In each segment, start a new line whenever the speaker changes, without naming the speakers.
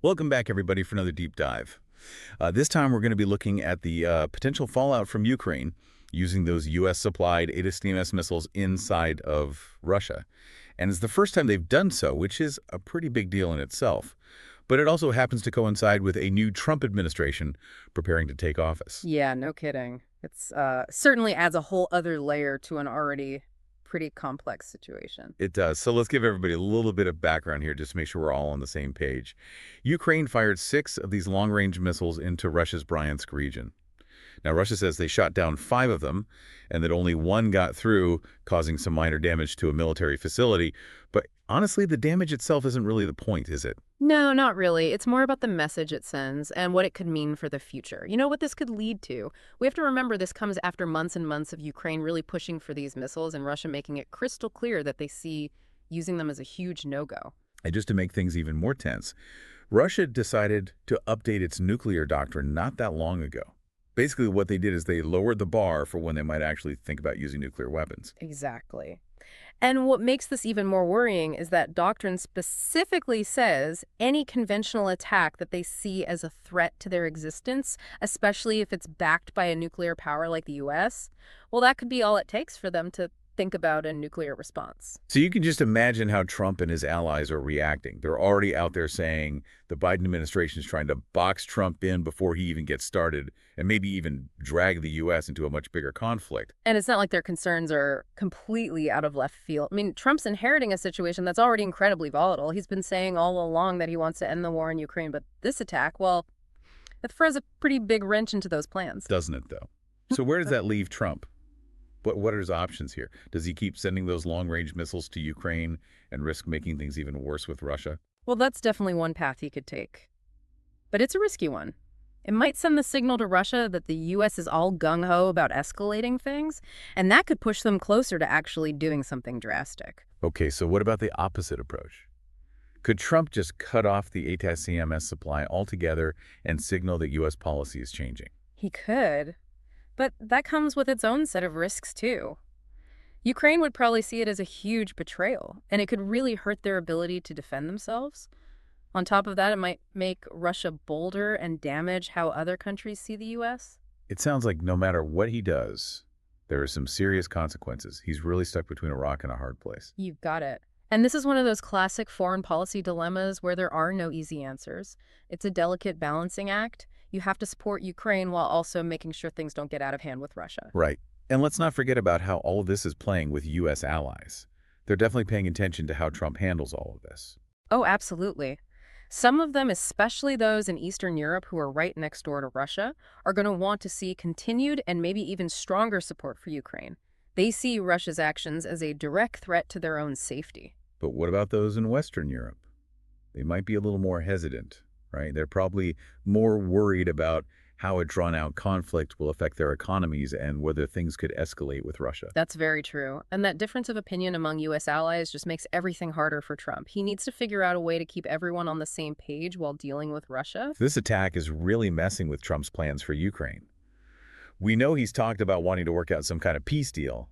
Welcome back, everybody, for another deep dive. This time, we're going to be looking at the potential fallout from Ukraine using those U.S.-supplied ATACMS missiles inside of Russia. And it's the first time they've done so, which is a pretty big deal in itself. But it also happens to coincide with a new Trump administration preparing to take office.
Yeah, no kidding. It's certainly adds a whole other layer to an already pretty complex situation.
It does. So let's give everybody a little bit of background here just to make sure we're all on the same page. Ukraine fired 6 of these long-range missiles into Russia's Bryansk region. Now, Russia says they shot down 5 of them and that only 1 got through, causing some minor damage to a military facility. But honestly, the damage itself isn't really the point, is it?
No, not really. It's more about the message it sends and what it could mean for the future. You know what this could lead to? We have to remember this comes after months and months of Ukraine really pushing for these missiles and Russia making it crystal clear that they see using them as a huge no-go.
And just to make things even more tense, Russia decided to update its nuclear doctrine not that long ago. Basically, what they did is they lowered the bar for when they might actually think about using nuclear weapons.
Exactly. And what makes this even more worrying is that Doctrine specifically says any conventional attack that they see as a threat to their existence, especially if it's backed by a nuclear power like the U.S., well, that could be all it takes for them to think about a nuclear response.
So you can just imagine how Trump and his allies are reacting. They're already out there saying the Biden administration is trying to box Trump in before he even gets started and maybe even drag the U.S. into a much bigger conflict.
And it's not like their concerns are completely out of left field. I mean, Trump's inheriting a situation that's already incredibly volatile. He's been saying all along that he wants to end the war in Ukraine, but this attack, well, it throws a pretty big wrench into those plans.
Doesn't it, though? So where does that leave Trump? What are his options here? Does he keep sending those long-range missiles to Ukraine and risk making things even worse with Russia?
Well, that's definitely one path he could take. But it's a risky one. It might send the signal to Russia that the U.S. is all gung-ho about escalating things, and that could push them closer to actually doing something drastic.
Okay, so what about the opposite approach? Could Trump just cut off the ATACMS supply altogether and signal that U.S. policy is changing?
He could, but that comes with its own set of risks, too. Ukraine would probably see it as a huge betrayal, and it could really hurt their ability to defend themselves. On top of that, it might make Russia bolder and damage how other countries see the U.S.
It sounds like no matter what he does, there are some serious consequences. He's really stuck between a rock and a hard place.
You've got it. And this is one of those classic foreign policy dilemmas where there are no easy answers. It's a delicate balancing act. You have to support Ukraine while also making sure things don't get out of hand with Russia.
Right. And let's not forget about how all of this is playing with U.S. allies. They're definitely paying attention to how Trump handles all of this.
Oh, absolutely. Some of them, especially those in Eastern Europe who are right next door to Russia, are going to want to see continued and maybe even stronger support for Ukraine. They see Russia's actions as a direct threat to their own safety.
But what about those in Western Europe? They might be a little more hesitant, right? They're probably more worried about how a drawn-out conflict will affect their economies and whether things could escalate with Russia.
That's very true. And that difference of opinion among U.S. allies just makes everything harder for Trump. He needs to figure out a way to keep everyone on the same page while dealing with Russia.
This attack is really messing with Trump's plans for Ukraine. We know he's talked about wanting to work out some kind of peace deal.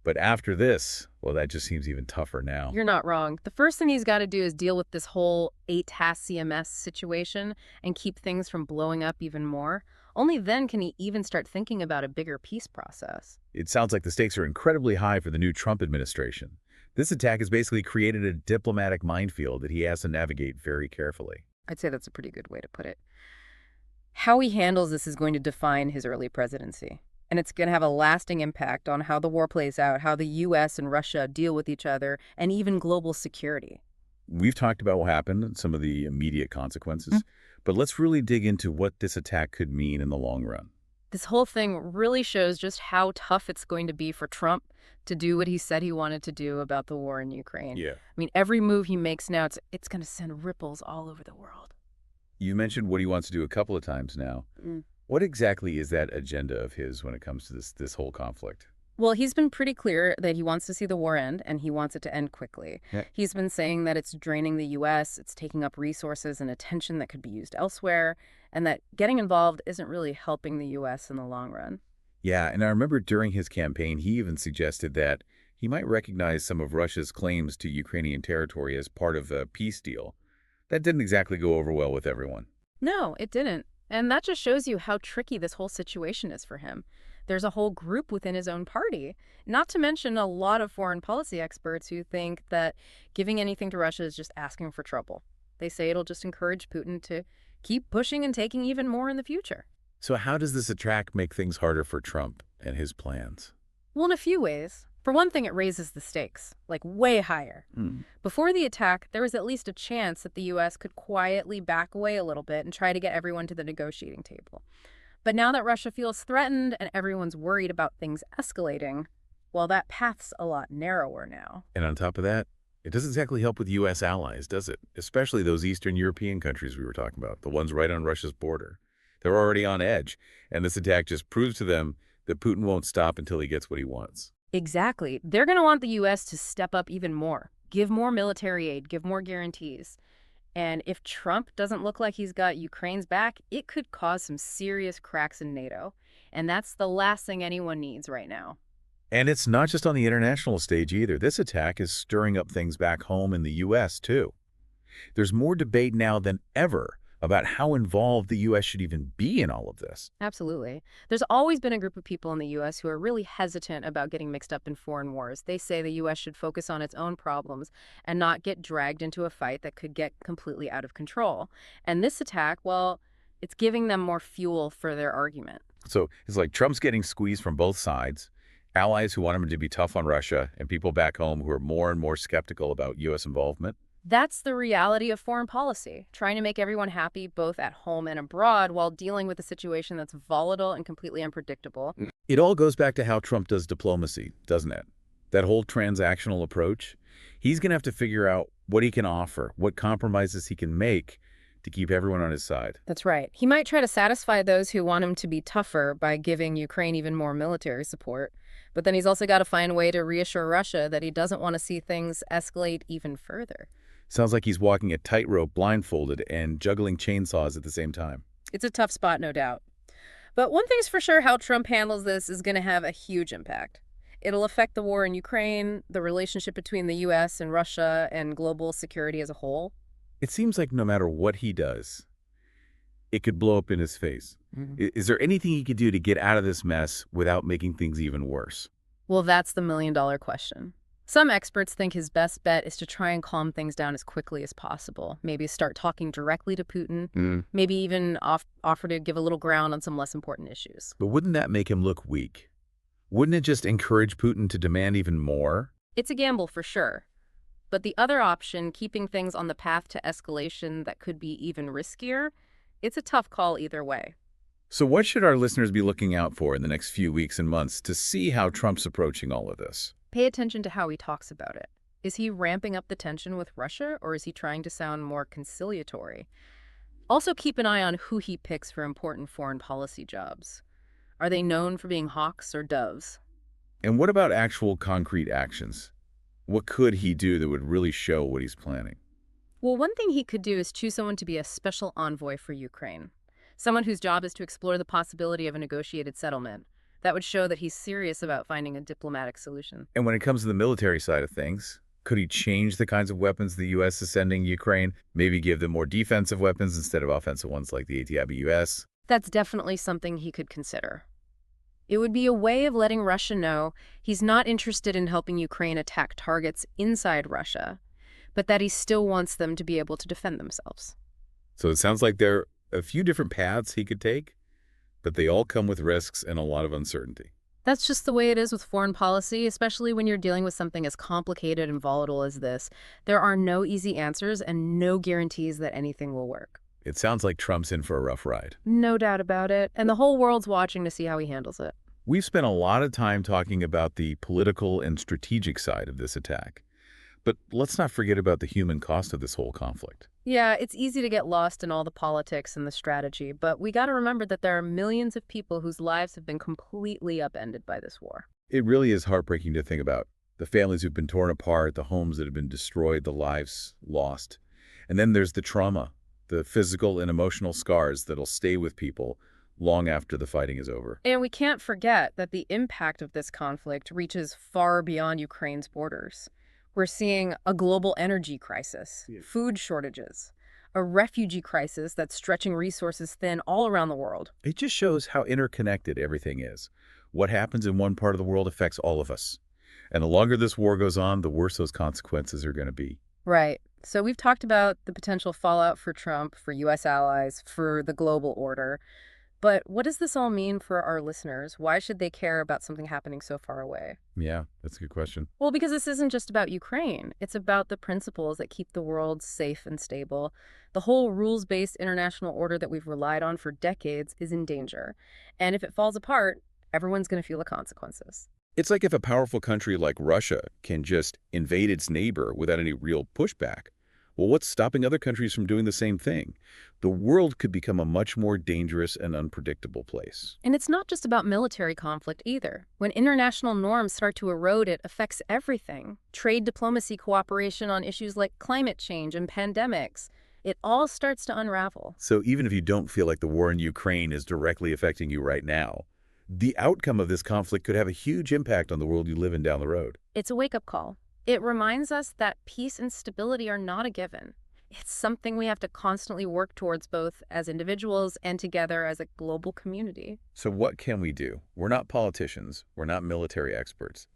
But after this, well, that just seems even tougher now.
You're not wrong. The first thing he's got to do is deal with this whole ATACMS situation and keep things from blowing up even more. Only then can he even start thinking about a bigger peace process.
It sounds like the stakes are incredibly high for the new Trump administration. This attack has basically created a diplomatic minefield that he has to navigate very carefully.
I'd say that's a pretty good way to put it. How he handles this is going to define his early presidency. And it's going to have a lasting impact on how the war plays out, how the U.S. and Russia deal with each other, and even global security.
We've talked about what happened and some of the immediate consequences, but let's really dig into what this attack could mean in the long run.
This whole thing really shows just how tough it's going to be for Trump to do what he said he wanted to do about the war in Ukraine.
Yeah.
I mean, every move he makes now, it's going to send ripples all over the world.
You mentioned what he wants to do a couple of times now. What exactly is that agenda of his when it comes to this whole conflict?
Well, he's been pretty clear that he wants to see the war end, and he wants it to end quickly.
Yeah.
He's been saying that it's draining the U.S., it's taking up resources and attention that could be used elsewhere, and that getting involved isn't really helping the U.S. in the long run.
Yeah, and I remember during his campaign, he even suggested that he might recognize some of Russia's claims to Ukrainian territory as part of a peace deal. That didn't exactly go over well with everyone.
No, it didn't. And that just shows you how tricky this whole situation is for him. There's a whole group within his own party, not to mention a lot of foreign policy experts who think that giving anything to Russia is just asking for trouble. They say it'll just encourage Putin to keep pushing and taking even more in the future.
So how does this attack make things harder for Trump and his plans?
Well, in a few ways. For one thing, it raises the stakes, like way higher. Before the attack, there was at least a chance that the U.S. could quietly back away a little bit and try to get everyone to the negotiating table. But now that Russia feels threatened and everyone's worried about things escalating, well, that path's a lot narrower now.
And on top of that, it doesn't exactly help with U.S. allies, does it? Especially those Eastern European countries we were talking about, the ones right on Russia's border. They're already on edge, and this attack just proves to them that Putin won't stop until he gets what he wants.
Exactly. They're going to want the U.S. to step up even more, give more military aid, give more guarantees. And if Trump doesn't look like he's got Ukraine's back, it could cause some serious cracks in NATO. And that's the last thing anyone needs right now.
And it's not just on the international stage either. This attack is stirring up things back home in the U.S., too. There's more debate now than ever about how involved the U.S. should even be in all of this.
Absolutely. There's always been a group of people in the U.S. who are really hesitant about getting mixed up in foreign wars. They say the U.S. should focus on its own problems and not get dragged into a fight that could get completely out of control. And this attack, well, it's giving them more fuel for their argument.
So it's like Trump's getting squeezed from both sides, allies who want him to be tough on Russia, and people back home who are more and more skeptical about U.S. involvement.
That's the reality of foreign policy, trying to make everyone happy both at home and abroad while dealing with a situation that's volatile and completely unpredictable.
It all goes back to how Trump does diplomacy, doesn't it? That whole transactional approach. He's going to have to figure out what he can offer, what compromises he can make to keep everyone on his side.
That's right. He might try to satisfy those who want him to be tougher by giving Ukraine even more military support. But then he's also got to find a way to reassure Russia that he doesn't want to see things escalate even further.
Sounds like he's walking a tightrope blindfolded and juggling chainsaws at the same time.
It's a tough spot, no doubt. But one thing's for sure, how Trump handles this is going to have a huge impact. It'll affect the war in Ukraine, the relationship between the U.S. and Russia, and global security as a whole.
It seems like no matter what he does, it could blow up in his face. Is there anything he could do to get out of this mess without making things even worse?
Well, that's the million-dollar question. Some experts think his best bet is to try and calm things down as quickly as possible. Maybe start talking directly to Putin. Maybe even offer to give a little ground on some less important issues.
But wouldn't that make him look weak? Wouldn't it just encourage Putin to demand even more?
It's a gamble for sure. But the other option, keeping things on the path to escalation that could be even riskier, it's a tough call either way.
So what should our listeners be looking out for in the next few weeks and months to see how Trump's approaching all of this?
Pay attention to how he talks about it. Is he ramping up the tension with Russia, or is he trying to sound more conciliatory? Also keep an eye on who he picks for important foreign policy jobs. Are they known for being hawks or doves?
And what about actual concrete actions? What could he do that would really show what he's planning?
Well, one thing he could do is choose someone to be a special envoy for Ukraine. Someone whose job is to explore the possibility of a negotiated settlement. That would show that he's serious about finding a diplomatic solution.
And when it comes to the military side of things, could he change the kinds of weapons the U.S. is sending Ukraine? Maybe give them more defensive weapons instead of offensive ones like the ATACMS?
That's definitely something he could consider. It would be a way of letting Russia know he's not interested in helping Ukraine attack targets inside Russia, but that he still wants them to be able to defend themselves.
So it sounds like there are a few different paths he could take, but they all come with risks and a lot of uncertainty.
That's just the way it is with foreign policy, especially when you're dealing with something as complicated and volatile as this. There are no easy answers and no guarantees that anything will work.
It sounds like Trump's in for a rough ride.
No doubt about it. And the whole world's watching to see how he handles it.
We've spent a lot of time talking about the political and strategic side of this attack. But let's not forget about the human cost of this whole conflict.
Yeah, it's easy to get lost in all the politics and the strategy, but we got to remember that there are millions of people whose lives have been completely upended by this war.
It really is heartbreaking to think about. The families who've been torn apart, the homes that have been destroyed, the lives lost. And then there's the trauma, the physical and emotional scars that'll stay with people long after the fighting is over.
And we can't forget that the impact of this conflict reaches far beyond Ukraine's borders. We're seeing a global energy crisis, food shortages, a refugee crisis that's stretching resources thin all around the world.
It just shows how interconnected everything is. What happens in one part of the world affects all of us. And the longer this war goes on, the worse those consequences are going to be.
Right. So we've talked about the potential fallout for Trump, for U.S. allies, for the global order. But what does this all mean for our listeners? Why should they care about something happening so far away?
Yeah, that's a good question.
Well, because this isn't just about Ukraine. It's about the principles that keep the world safe and stable. The whole rules-based international order that we've relied on for decades is in danger. And if it falls apart, everyone's going to feel the consequences.
It's like if a powerful country like Russia can just invade its neighbor without any real pushback. Well, what's stopping other countries from doing the same thing? The world could become a much more dangerous and unpredictable place.
And it's not just about military conflict either. When international norms start to erode, it affects everything. Trade, diplomacy, cooperation on issues like climate change and pandemics. It all starts to unravel.
So even if you don't feel like the war in Ukraine is directly affecting you right now, the outcome of this conflict could have a huge impact on the world you live in down the road.
It's a wake-up call. It reminds us that peace and stability are not a given. It's something we have to constantly work towards both as individuals and together as a global community.
So what can we do? We're not politicians. We're not military experts.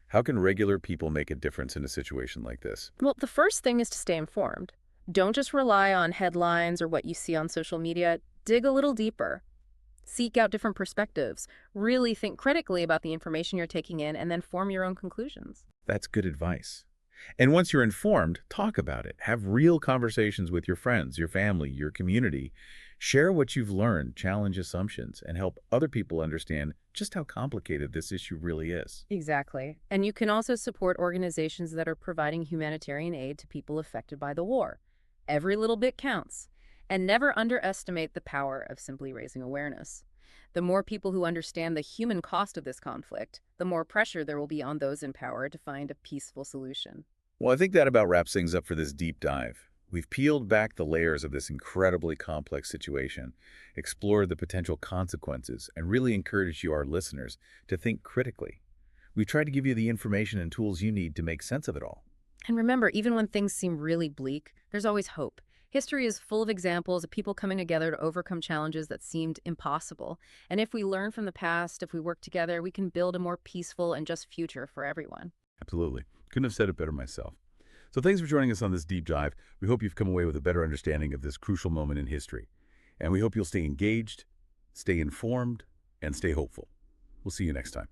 How can regular people make a difference in a situation like this?
Well, the first thing is to stay informed. Don't just rely on headlines or what you see on social media. Dig a little deeper. Seek out different perspectives. Really think critically about the information you're taking in and then form your own conclusions.
That's good advice. And once you're informed, talk about it. Have real conversations with your friends, your family, your community. Share what you've learned, challenge assumptions, and help other people understand just how complicated this issue really is.
Exactly. And you can also support organizations that are providing humanitarian aid to people affected by the war. Every little bit counts. And never underestimate the power of simply raising awareness. The more people who understand the human cost of this conflict, the more pressure there will be on those in power to find a peaceful solution.
Well, I think that about wraps things up for this deep dive. We've peeled back the layers of this incredibly complex situation, explored the potential consequences, and really encouraged you, our listeners, to think critically. We've tried to give you the information and tools you need to make sense of it all.
And remember, even when things seem really bleak, there's always hope. History is full of examples of people coming together to overcome challenges that seemed impossible. And if we learn from the past, if we work together, we can build a more peaceful and just future for everyone.
Absolutely. Couldn't have said it better myself. So thanks for joining us on this deep dive. We hope you've come away with a better understanding of this crucial moment in history. And we hope you'll stay engaged, stay informed, and stay hopeful. We'll see you next time.